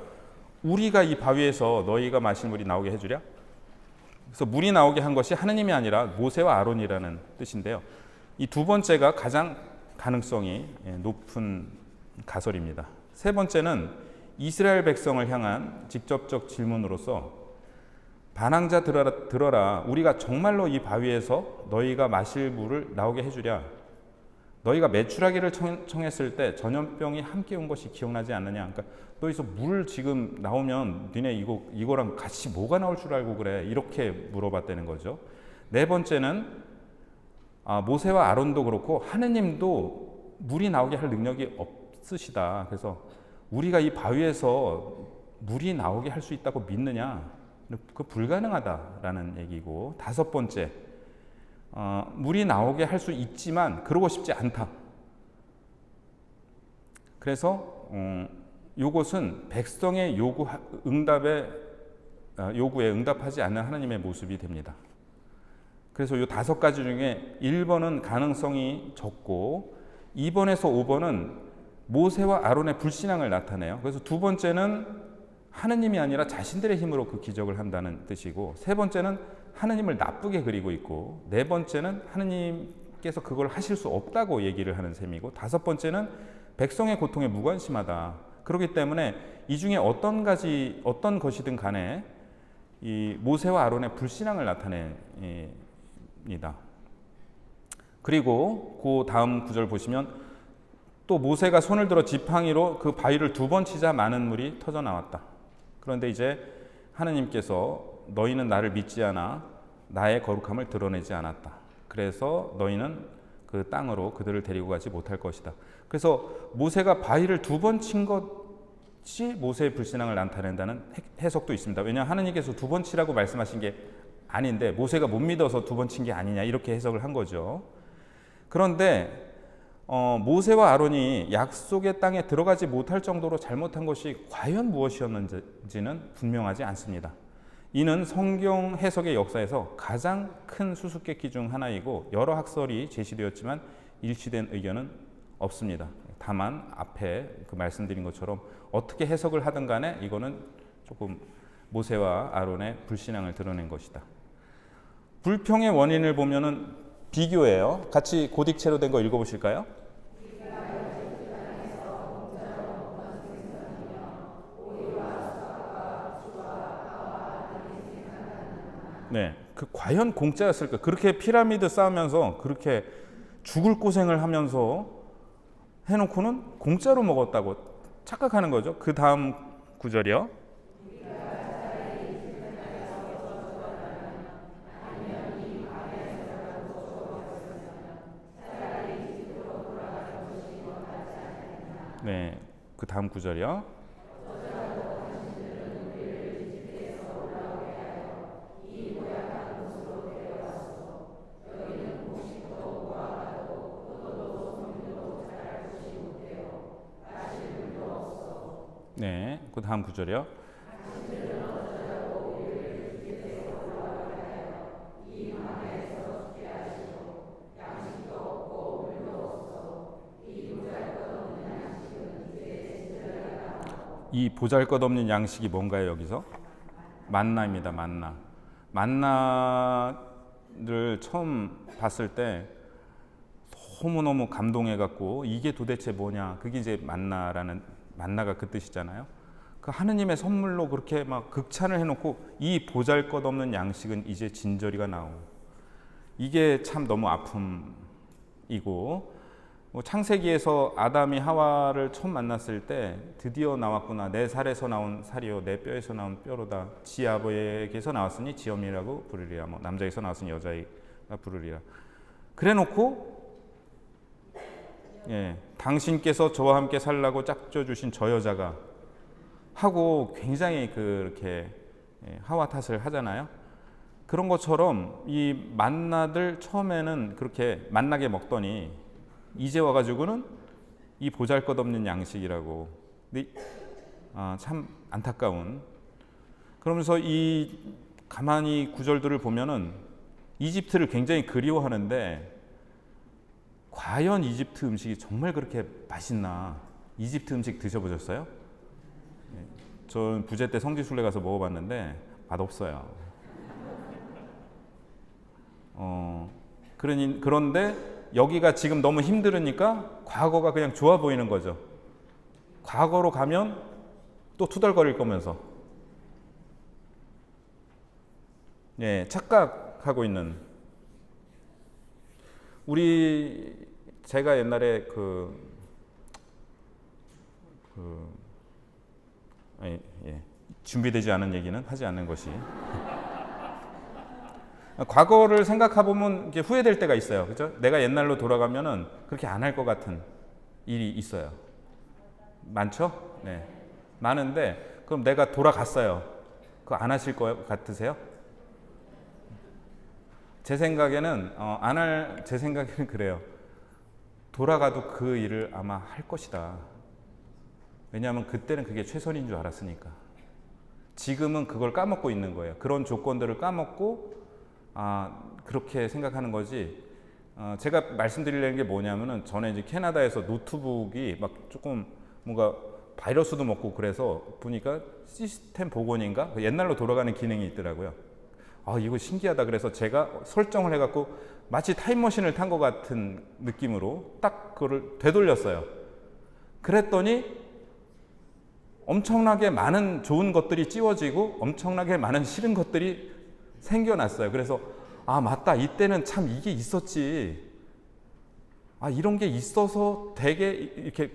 S1: 우리가 이 바위에서 너희가 마실 물이 나오게 해주랴? 그래서 물이 나오게 한 것이 하느님이 아니라 모세와 아론이라는 뜻인데요. 이 두 번째가 가장 가능성이 높은 가설입니다. 세 번째는 이스라엘 백성을 향한 직접적 질문으로서 반항자 들어라. 우리가 정말로 이 바위에서 너희가 마실 물을 나오게 해주랴. 너희가 메추라기를 청했을 때 전염병이 함께 온 것이 기억나지 않느냐. 그러니까 너희서 물 지금 나오면 니네 이거랑 같이 뭐가 나올 줄 알고 그래. 이렇게 물어봤다는 거죠. 네 번째는 모세와 아론도 그렇고 하느님도 물이 나오게 할 능력이 없으시다. 그래서 우리가 이 바위에서 물이 나오게 할 수 있다고 믿느냐? 그거 불가능하다라는 얘기고, 다섯 번째, 물이 나오게 할 수 있지만 그러고 싶지 않다. 그래서 이것은 백성의 요구에 응답하지 않는 하나님의 모습이 됩니다. 그래서 이 5가지 중에 1번은 가능성이 적고 2번에서 5번은 모세와 아론의 불신앙을 나타내요. 그래서 두 번째는 하느님이 아니라 자신들의 힘으로 그 기적을 한다는 뜻이고, 세 번째는 하느님을 나쁘게 그리고 있고, 네 번째는 하느님께서 그걸 하실 수 없다고 얘기를 하는 셈이고, 다섯 번째는 백성의 고통에 무관심하다. 그렇기 때문에 이 중에 어떤 것이든 간에 이 모세와 아론의 불신앙을 나타냅니다. 그리고 그 다음 구절 보시면 또 모세가 손을 들어 지팡이로 그 바위를 두 번 치자 많은 물이 터져 나왔다. 그런데 이제 하느님께서 너희는 나를 믿지 않아 나의 거룩함을 드러내지 않았다. 그래서 너희는 그 땅으로 그들을 데리고 가지 못할 것이다. 그래서 모세가 바위를 두 번 친 것이 모세의 불신앙을 나타낸다는 해석도 있습니다. 왜냐하면 하느님께서 두 번 치라고 말씀하신 게 아닌데 모세가 못 믿어서 두 번 친 게 아니냐 이렇게 해석을 한 거죠. 그런데 모세와 아론이 약속의 땅에 들어가지 못할 정도로 잘못한 것이 과연 무엇이었는지는 분명하지 않습니다. 이는 성경 해석의 역사에서 가장 큰 수수께끼 중 하나이고 여러 학설이 제시되었지만 일치된 의견은 없습니다. 다만 앞에 그 말씀드린 것처럼 어떻게 해석을 하든 간에 이거는 조금 모세와 아론의 불신앙을 드러낸 것이다. 불평의 원인을 보면은 비교예요. 같이 고딕체로 된 거 읽어보실까요? 네, 그 과연 공짜였을까? 그렇게 피라미드 쌓으면서 그렇게 죽을 고생을 하면서 해놓고는 공짜로 먹었다고 착각하는 거죠. 그 다음 구절이요. 네, 그 다음 구절이요. 네, 그 다음 구절이요. 이 보잘것없는 양식이 뭔가요? 여기서 만나입니다. 만나를 처음 봤을 때 너무너무 감동해갖고 이게 도대체 뭐냐, 그게 이제 만나가 그 뜻이잖아요. 그 하느님의 선물로 그렇게 막 극찬을 해놓고 이 보잘것없는 양식은 이제 진저리가 나오고, 이게 참 너무 아픔이고, 창세기에서 아담이 하와를 처음 만났을 때 드디어 나왔구나, 내 살에서 나온 살이요 내 뼈에서 나온 뼈로다, 지 아버에게서 나왔으니 지엄이라고 부르리라, 남자에서 나왔으니 여자가 부르리라. 그래놓고 당신께서 저와 함께 살라고 짝져 주신 저 여자가 하고 굉장히 그렇게 하와 탓을 하잖아요. 그런 것처럼 이 만나들 처음에는 그렇게 만나게 먹더니 이제 와가지고는 이 보잘것없는 양식이라고. 근데 참 안타까운. 그러면서 이 가만히 구절들을 보면은 이집트를 굉장히 그리워하는데 과연 이집트 음식이 정말 그렇게 맛있나? 이집트 음식 드셔보셨어요? 전 부제 때 성지순례 가서 먹어봤는데 맛없어요. 그런데 여기가 지금 너무 힘들으니까 과거가 그냥 좋아 보이는 거죠. 과거로 가면 또 투덜거릴 거면서. 착각하고 있는. 제가 옛날에 준비되지 않은 얘기는 하지 않는 것이. 과거를 생각해 보면 후회될 때가 있어요. 그렇죠? 내가 옛날로 돌아가면은 그렇게 안 할 것 같은 일이 있어요. 많죠? 네. 많은데 그럼 내가 돌아갔어요. 그거 안 하실 것 같으세요? 제 생각에는 제 생각에는 그래요. 돌아가도 그 일을 아마 할 것이다. 왜냐하면 그때는 그게 최선인 줄 알았으니까. 지금은 그걸 까먹고 있는 거예요. 그런 조건들을 까먹고 그렇게 생각하는 거지. 제가 말씀드리려는 게 뭐냐면은 전에 이제 캐나다에서 노트북이 막 조금 뭔가 바이러스도 먹고 그래서 보니까 시스템 복원인가 옛날로 돌아가는 기능이 있더라고요. 이거 신기하다. 그래서 제가 설정을 해갖고 마치 타임머신을 탄 것 같은 느낌으로 딱 그거를 되돌렸어요. 그랬더니 엄청나게 많은 좋은 것들이 지워지고 엄청나게 많은 싫은 것들이 생겨났어요. 그래서 맞다. 이때는 참 이게 있었지. 이런 게 있어서 되게 이렇게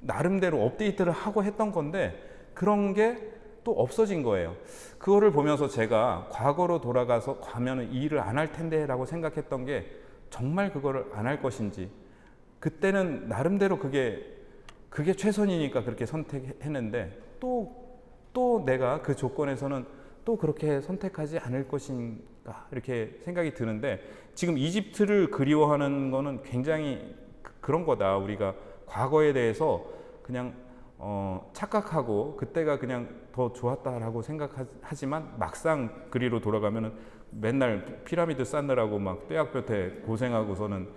S1: 나름대로 업데이트를 하고 했던 건데 그런 게 또 없어진 거예요. 그거를 보면서 제가 과거로 돌아가서 가면은 이 일을 안 할 텐데 라고 생각했던 게 정말 그거를 안 할 것인지, 그때는 나름대로 그게 최선이니까 그렇게 선택했는데 또 내가 그 조건에서는 또 그렇게 선택하지 않을 것인가 이렇게 생각이 드는데, 지금 이집트를 그리워하는 거는 굉장히 그런 거다. 우리가 과거에 대해서 그냥 착각하고 그때가 그냥 더 좋았다라고 생각하지만 막상 그리로 돌아가면은 맨날 피라미드 쌓느라고 막 떼약볕에 고생하고서는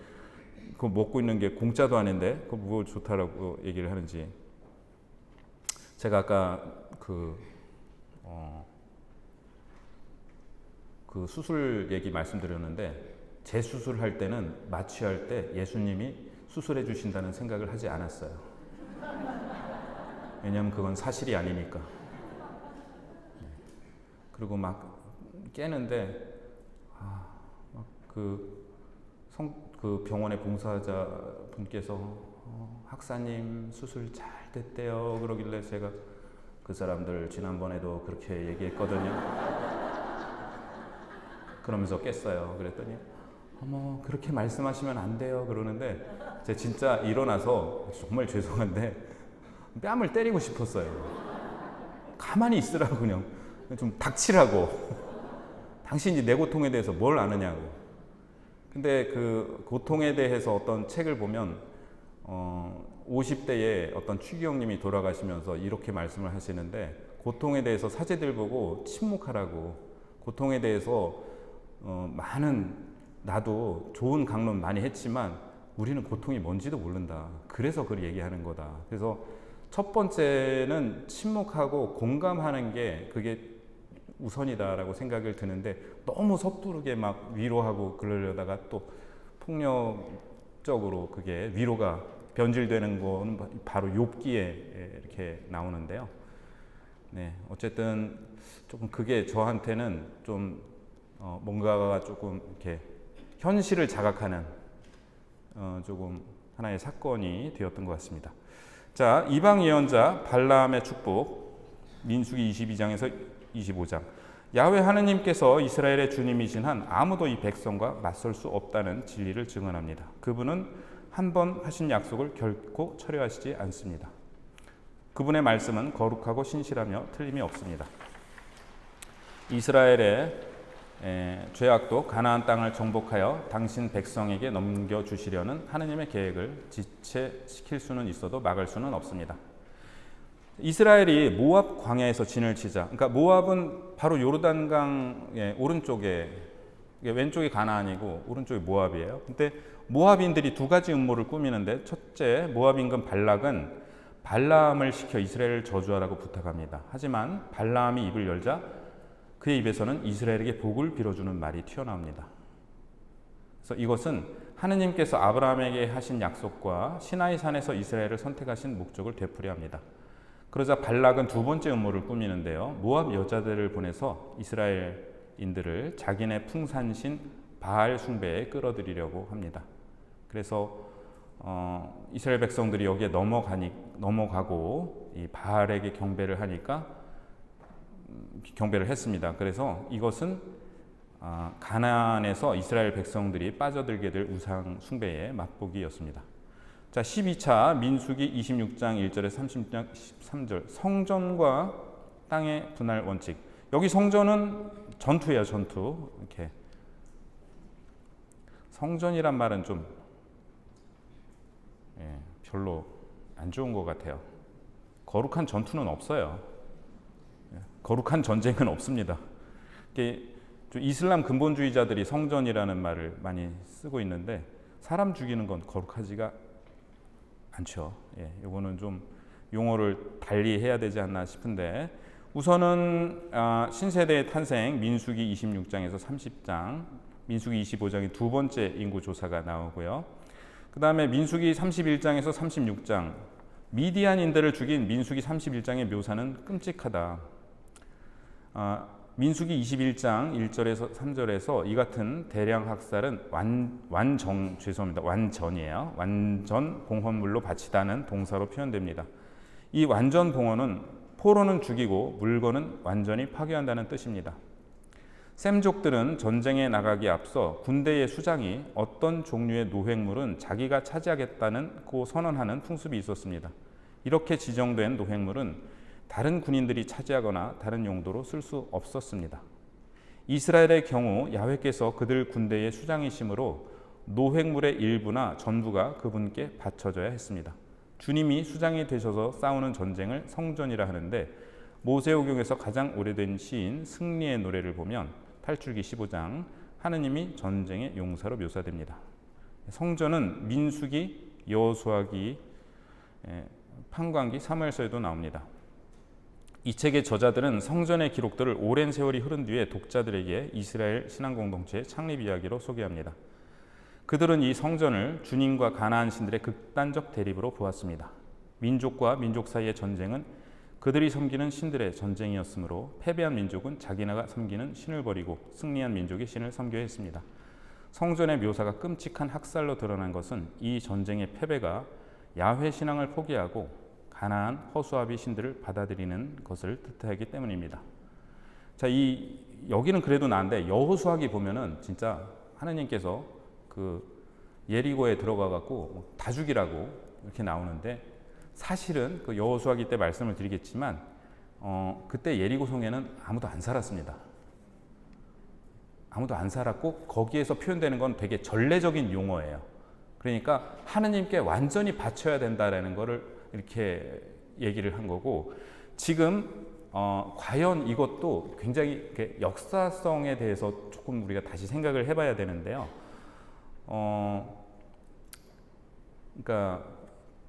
S1: 그거 먹고 있는 게 공짜도 아닌데 그거 뭐 좋다라고 얘기를 하는지. 제가 아까 그 수술 얘기 말씀드렸는데, 재수술할 때는 마취할 때 예수님이 수술해 주신다는 생각을 하지 않았어요. 왜냐하면 그건 사실이 아니니까. 그리고 막 깨는데 그 병원의 봉사자 분께서 학사님 수술 잘 됐대요 그러길래 제가 그 사람들 지난번에도 그렇게 얘기했거든요. 그러면서 깼어요. 그랬더니 그렇게 말씀하시면 안 돼요 그러는데, 제가 진짜 일어나서 정말 죄송한데 뺨을 때리고 싶었어요. 가만히 있으라고, 그냥 좀 닥치라고. 당신이 내 고통에 대해서 뭘 아느냐고. 근데 그 고통에 대해서 어떤 책을 보면 50대에 어떤 추기경님이 돌아가시면서 이렇게 말씀을 하시는데, 고통에 대해서 사제들 보고 침묵하라고. 고통에 대해서 나도 좋은 강론 많이 했지만 우리는 고통이 뭔지도 모른다. 그래서 그걸 얘기하는 거다. 그래서 첫 번째는 침묵하고 공감하는 게 그게 우선이다라고 생각을 드는데, 너무 섣부르게 막 위로하고 그러려다가 또 폭력적으로 그게 위로가 변질되는 거는 바로 욥기에 이렇게 나오는데요. 네, 어쨌든 조금 그게 저한테는 좀 뭔가가 조금 이렇게 현실을 자각하는 조금 하나의 사건이 되었던 것 같습니다. 자, 이방 예언자 발람의 축복, 민수기 22장에서 25장. 야훼 하느님께서 이스라엘의 주님이신 한 아무도 이 백성과 맞설 수 없다는 진리를 증언합니다. 그분은 한 번 하신 약속을 결코 철회하시지 않습니다. 그분의 말씀은 거룩하고 신실하며 틀림이 없습니다. 이스라엘의 죄악도 가나안 땅을 정복하여 당신 백성에게 넘겨주시려는 하느님의 계획을 지체시킬 수는 있어도 막을 수는 없습니다. 이스라엘이 모압 광야에서 진을 치자, 그러니까 모압은 바로 요르단강의 오른쪽에, 왼쪽이 가나안이고 오른쪽이 모압이에요. 근데 모압인들이 두 가지 음모를 꾸미는데, 첫째, 모압 임금 발락은 발라암을 시켜 이스라엘을 저주하라고 부탁합니다. 하지만 발라암이 입을 열자 그의 입에서는 이스라엘에게 복을 빌어주는 말이 튀어나옵니다. 그래서 이것은 하느님께서 아브라함에게 하신 약속과 시나이 산에서 이스라엘을 선택하신 목적을 되풀이합니다. 그러자 발락은 두 번째 음모를 꾸미는데요. 모압 여자들을 보내서 이스라엘인들을 자기네 풍산신 바알 숭배에 끌어들이려고 합니다. 그래서 이스라엘 백성들이 여기에 넘어가고 이 바알에게 경배를 하니까 경배를 했습니다. 그래서 이것은 가나안에서 이스라엘 백성들이 빠져들게 될 우상 숭배의 맛보기였습니다. 자, 12차 민수기 26장 1절에 30장 13절, 성전과 땅의 분할 원칙. 여기 성전은 전투예요, 전투. 이렇게 성전이란 말은 좀 별로 안 좋은 것 같아요. 거룩한 전투는 없어요. 거룩한 전쟁은 없습니다. 좀 이슬람 근본주의자들이 성전이라는 말을 많이 쓰고 있는데 사람 죽이는 건 거룩하지가 않죠. 예, 이거는 좀 용어를 달리 해야 되지 않나 싶은데 우선은 신세대의 탄생 민수기 26장에서 30장, 민수기 25장의 두 번째 인구 조사가 나오고요. 그 다음에 민수기 31장에서 36장 미디안인들을 죽인 민수기 31장의 묘사는 끔찍하다. 민수기 21장 1절에서 3절에서 이 같은 대량 학살은 완전이에요. 완전 봉헌물로 바치다는 동사로 표현됩니다. 이 완전 봉헌은 포로는 죽이고 물건은 완전히 파괴한다는 뜻입니다. 셈족들은 전쟁에 나가기에 앞서 군대의 수장이 어떤 종류의 노획물은 자기가 차지하겠다는 고 선언하는 풍습이 있었습니다. 이렇게 지정된 노획물은 다른 군인들이 차지하거나 다른 용도로 쓸 수 없었습니다. 이스라엘의 경우 야훼께서 그들 군대의 수장이심으로 노획물의 일부나 전부가 그분께 바쳐져야 했습니다. 주님이 수장이 되셔서 싸우는 전쟁을 성전이라 하는데 모세오경에서 가장 오래된 시인 승리의 노래를 보면 탈출기 15장 하느님이 전쟁의 용사로 묘사됩니다. 성전은 민수기, 여호수아기, 판관기, 사무엘서에도 나옵니다. 이 책의 저자들은 성전의 기록들을 오랜 세월이 흐른 뒤에 독자들에게 이스라엘 신앙 공동체의 창립 이야기로 소개합니다. 그들은 이 성전을 주님과 가나안 신들의 극단적 대립으로 보았습니다. 민족과 민족 사이의 전쟁은 그들이 섬기는 신들의 전쟁이었으므로 패배한 민족은 자기네가 섬기는 신을 버리고 승리한 민족이 신을 섬겨야 했습니다. 성전의 묘사가 끔찍한 학살로 드러난 것은 이 전쟁의 패배가 야훼 신앙을 포기하고 가나안 허수아비 신들을 받아들이는 것을 뜻하기 때문입니다. 자, 여기는 그래도 나은데 여호수아기 보면은 진짜 하나님께서 그 예리고에 들어가 갖고 다 죽이라고 이렇게 나오는데 사실은 그 여호수아기 때 말씀을 드리겠지만 그때 예리고 성에는 아무도 안 살았습니다. 아무도 안 살았고 거기에서 표현되는 건 되게 전례적인 용어예요. 그러니까 하느님께 완전히 바쳐야 된다라는 거를 이렇게 얘기를 한 거고 지금 과연 이것도 굉장히 역사성에 대해서 조금 우리가 다시 생각을 해봐야 되는데요. 그러니까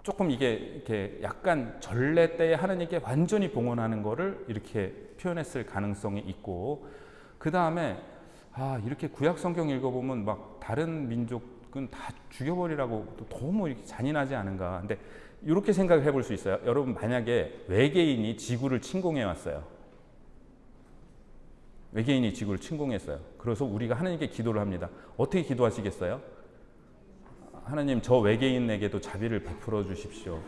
S1: 조금 이게 약간 전례 때에 하느님께 완전히 봉헌하는 거를 이렇게 표현했을 가능성이 있고 그 다음에 이렇게 구약 성경 읽어보면 막 다른 민족은 다 죽여버리라고 또 너무 이렇게 잔인하지 않은가. 근데 이렇게 생각을 해볼 수 있어요. 여러분 만약에 외계인이 지구를 침공해 왔어요. 외계인이 지구를 침공했어요. 그래서 우리가 하나님께 기도를 합니다. 어떻게 기도하시겠어요? 하나님 저 외계인에게도 자비를 베풀어 주십시오.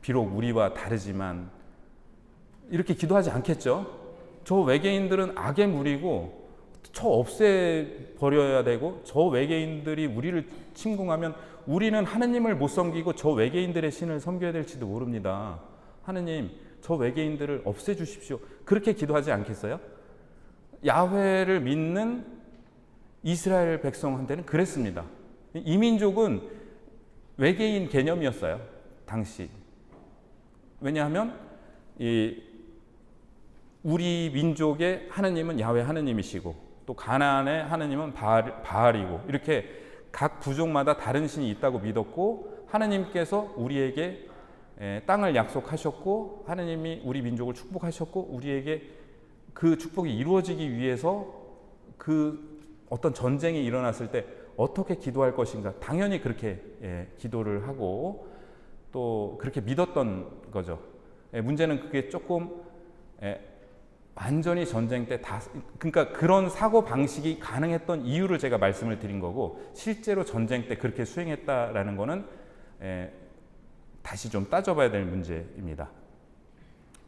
S1: 비록 우리와 다르지만 이렇게 기도하지 않겠죠? 저 외계인들은 악의 무리고 저 없애버려야 되고 저 외계인들이 우리를 침공하면 우리는 하느님을 못 섬기고 저 외계인들의 신을 섬겨야 될지도 모릅니다. 하느님 저 외계인들을 없애주십시오. 그렇게 기도하지 않겠어요? 야훼를 믿는 이스라엘 백성한테는 그랬습니다. 이 민족은 외계인 개념이었어요. 당시. 왜냐하면 우리 민족의 하느님은 야훼 하느님이시고 또 가나안의 하느님은 바알이고 이렇게 각 부족마다 다른 신이 있다고 믿었고 하느님께서 우리에게 땅을 약속하셨고 하느님이 우리 민족을 축복하셨고 우리에게 그 축복이 이루어지기 위해서 그 어떤 전쟁이 일어났을 때 어떻게 기도할 것인가 당연히 그렇게 기도를 하고 또 그렇게 믿었던 거죠. 문제는 그게 조금 완전히 전쟁 때 그러니까 그런 사고 방식이 가능했던 이유를 제가 말씀을 드린 거고 실제로 전쟁 때 그렇게 수행했다라는 거는 다시 좀 따져봐야 될 문제입니다.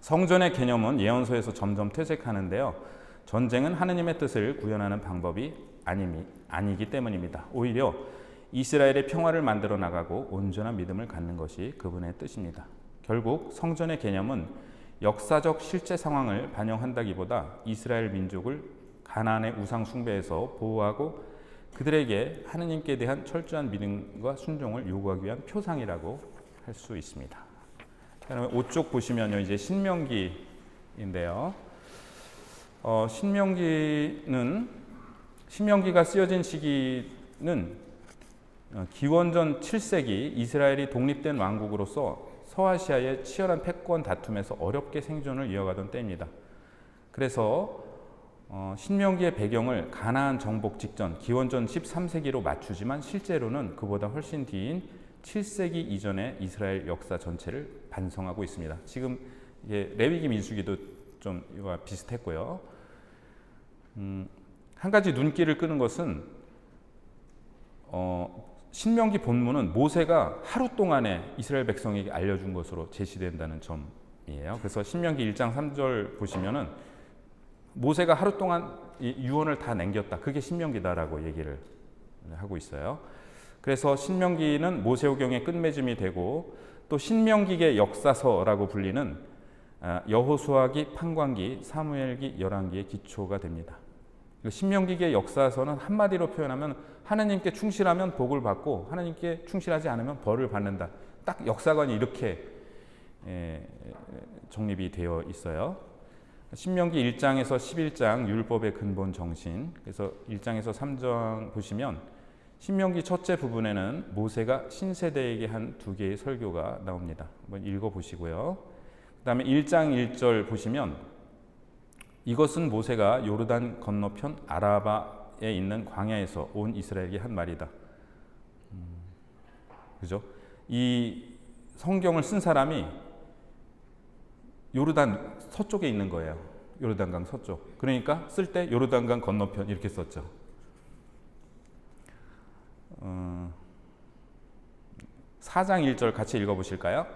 S1: 성전의 개념은 예언서에서 점점 퇴색하는데요. 전쟁은 하느님의 뜻을 구현하는 방법이 아니기 때문입니다. 오히려 이스라엘의 평화를 만들어 나가고 온전한 믿음을 갖는 것이 그분의 뜻입니다. 결국 성전의 개념은 역사적 실제 상황을 반영한다기보다 이스라엘 민족을 가나안의 우상 숭배에서 보호하고 그들에게 하느님께 대한 철저한 믿음과 순종을 요구하기 위한 표상이라고 할 수 있습니다. 그다음에 5쪽 보시면요, 이제 신명기인데요. 신명기가 쓰여진 시기는 기원전 7세기 이스라엘이 독립된 왕국으로서 서아시아의 치열한 패권 다툼에서 어렵게 생존을 이어가던 때입니다. 그래서 신명기의 배경을 가나안 정복 직전 기원전 13세기로 맞추지만 실제로는 그보다 훨씬 뒤인 7세기 이전의 이스라엘 역사 전체를 반성하고 있습니다. 지금 레위기 민수기도 좀 이와 비슷했고요. 한 가지 눈길을 끄는 것은 신명기 본문은 모세가 하루 동안에 이스라엘 백성에게 알려준 것으로 제시된다는 점이에요. 그래서 신명기 1장 3절 보시면은 모세가 하루 동안 유언을 다 남겼다. 그게 신명기다라고 얘기를 하고 있어요. 그래서 신명기는 모세오경의 끝맺음이 되고 또 신명기의 역사서라고 불리는 여호수아기, 판관기, 사무엘기, 열왕기의 기초가 됩니다. 신명기의 역사서는 한마디로 표현하면 하나님께 충실하면 복을 받고 하나님께 충실하지 않으면 벌을 받는다. 딱 역사관이 이렇게 정립이 되어 있어요. 신명기 1장에서 11장 율법의 근본 정신, 그래서 1장에서 3장 보시면 신명기 첫째 부분에는 모세가 신세대에게 한 2개의 설교가 나옵니다. 한번 읽어보시고요. 그 다음에 1장 1절 보시면 이것은 모세가 요르단 건너편 아라바에 있는 광야에서 온 이스라엘에게 한 말이다. 그죠? 이 성경을 쓴 사람이 요르단 서쪽에 있는 거예요. 요르단강 서쪽. 그러니까 쓸 때 요르단강 건너편 이렇게 썼죠. 4장 1절 같이 읽어보실까요?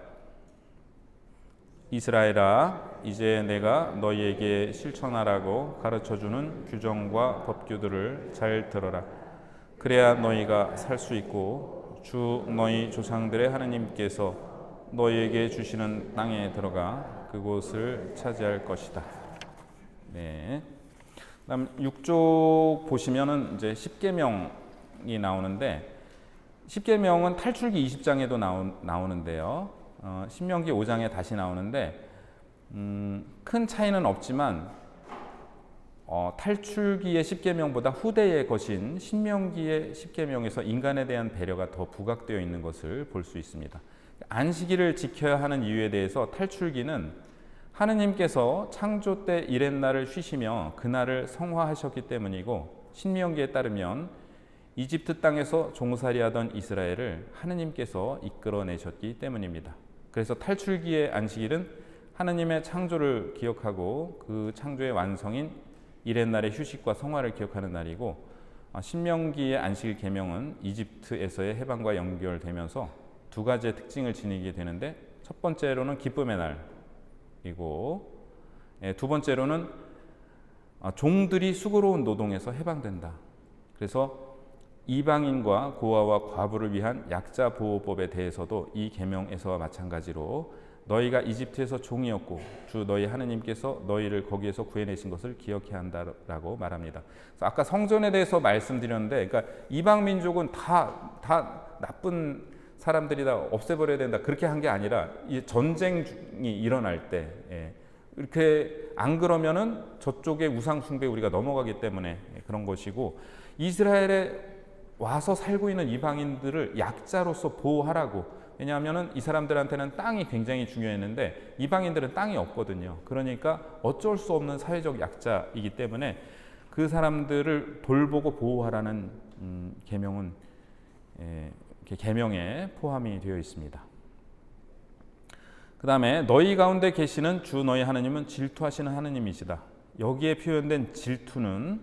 S1: 이스라엘아, 이제 내가 너희에게 실천하라고 가르쳐주는 규정과 법규들을 잘 들어라. 그래야 너희가 살 수 있고 주 너희 조상들의 하나님께서 너희에게 주시는 땅에 들어가 그곳을 차지할 것이다. 네. 그다음 6쪽 보시면은 이제 십계명이 나오는데 십계명은 탈출기 20장에도 나오는데요. 신명기 5장에 다시 나오는데 큰 차이는 없지만 탈출기의 십계명보다 후대의 것인 신명기의 십계명에서 인간에 대한 배려가 더 부각되어 있는 것을 볼 수 있습니다. 안식일을 지켜야 하는 이유에 대해서 탈출기는 하느님께서 창조 때 이렛날을 쉬시며 그날을 성화하셨기 때문이고, 신명기에 따르면 이집트 땅에서 종살이하던 이스라엘을 하느님께서 이끌어내셨기 때문입니다. 그래서 탈출기의 안식일은 하느님의 창조를 기억하고 그 창조의 완성인 이렛날의 휴식과 성화를 기억하는 날이고, 신명기의 안식일 계명은 이집트에서의 해방과 연결되면서 두 가지의 특징을 지니게 되는데, 첫 번째로는 기쁨의 날이고 두 번째로는 종들이 수고로운 노동에서 해방된다. 그래서 이방인과 고아와 과부를 위한 약자 보호법에 대해서도 이 계명에서와 마찬가지로 너희가 이집트에서 종이었고 주 너희 하느님께서 너희를 거기에서 구해내신 것을 기억해야 한다라고 말합니다. 그래서 아까 성전에 대해서 말씀드렸는데, 그러니까 이방 민족은 다 나쁜 사람들이 다 없애버려야 된다 그렇게 한 게 아니라, 이 전쟁이 일어날 때 이렇게 안 그러면은 저쪽의 우상 숭배에 우리가 넘어가기 때문에 그런 것이고, 이스라엘에 와서 살고 있는 이방인들을 약자로서 보호하라고. 왜냐하면은 이 사람들한테는 땅이 굉장히 중요했는데 이방인들은 땅이 없거든요. 그러니까 어쩔 수 없는 사회적 약자이기 때문에 그 사람들을 돌보고 보호하라는 계명은 계명에 포함이 되어 있습니다. 그 다음에 너희 가운데 계시는 주 너희 하나님은 질투하시는 하나님이시다. 여기에 표현된 질투는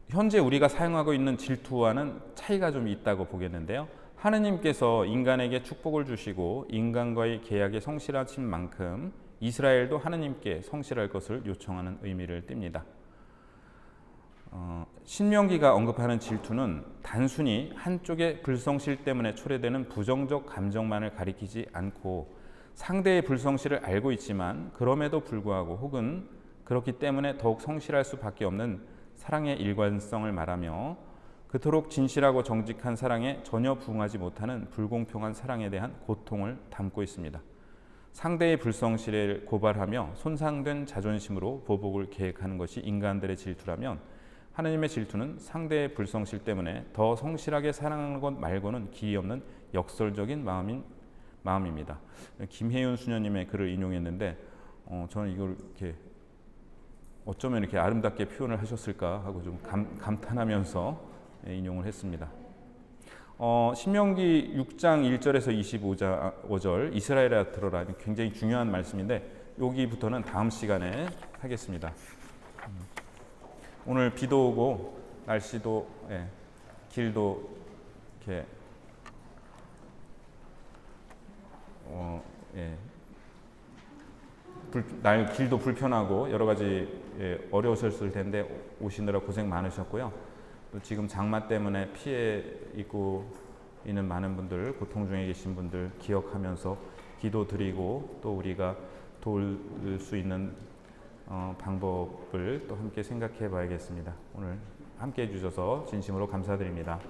S1: 현재 우리가 사용하고 있는 질투와는 차이가 좀 있다고 보겠는데요. 하느님께서 인간에게 축복을 주시고 인간과의 계약에 성실하신 만큼 이스라엘도 하느님께 성실할 것을 요청하는 의미를 띱니다. 신명기가 언급하는 질투는 단순히 한쪽의 불성실 때문에 초래되는 부정적 감정만을 가리키지 않고, 상대의 불성실을 알고 있지만 그럼에도 불구하고 혹은 그렇기 때문에 더욱 성실할 수밖에 없는 사랑의 일관성을 말하며, 그토록 진실하고 정직한 사랑에 전혀 부응하지 못하는 불공평한 사랑에 대한 고통을 담고 있습니다. 상대의 불성실을 고발하며 손상된 자존심으로 보복을 계획하는 것이 인간들의 질투라면 하느님의 질투는 상대의 불성실 때문에 더 성실하게 사랑하는 것 말고는 길이 없는 역설적인 마음입니다. 김혜윤 수녀님의 글을 인용했는데 저는 이걸 이렇게 어쩌면 이렇게 아름답게 표현을 하셨을까 하고 좀 감탄하면서 인용을 했습니다. 신명기 6장 1절에서 25절 이스라엘아 들어라, 굉장히 중요한 말씀인데 여기부터는 다음 시간에 하겠습니다. 오늘 비도 오고 날씨도 길도 이렇게 길도 불편하고 여러 가지 어려우셨을 텐데 오시느라 고생 많으셨고요. 또 지금 장마 때문에 피해 입고 있는 많은 분들, 고통 중에 계신 분들 기억하면서 기도드리고 또 우리가 도울 수 있는 방법을 또 함께 생각해 봐야겠습니다. 오늘 함께 해주셔서 진심으로 감사드립니다.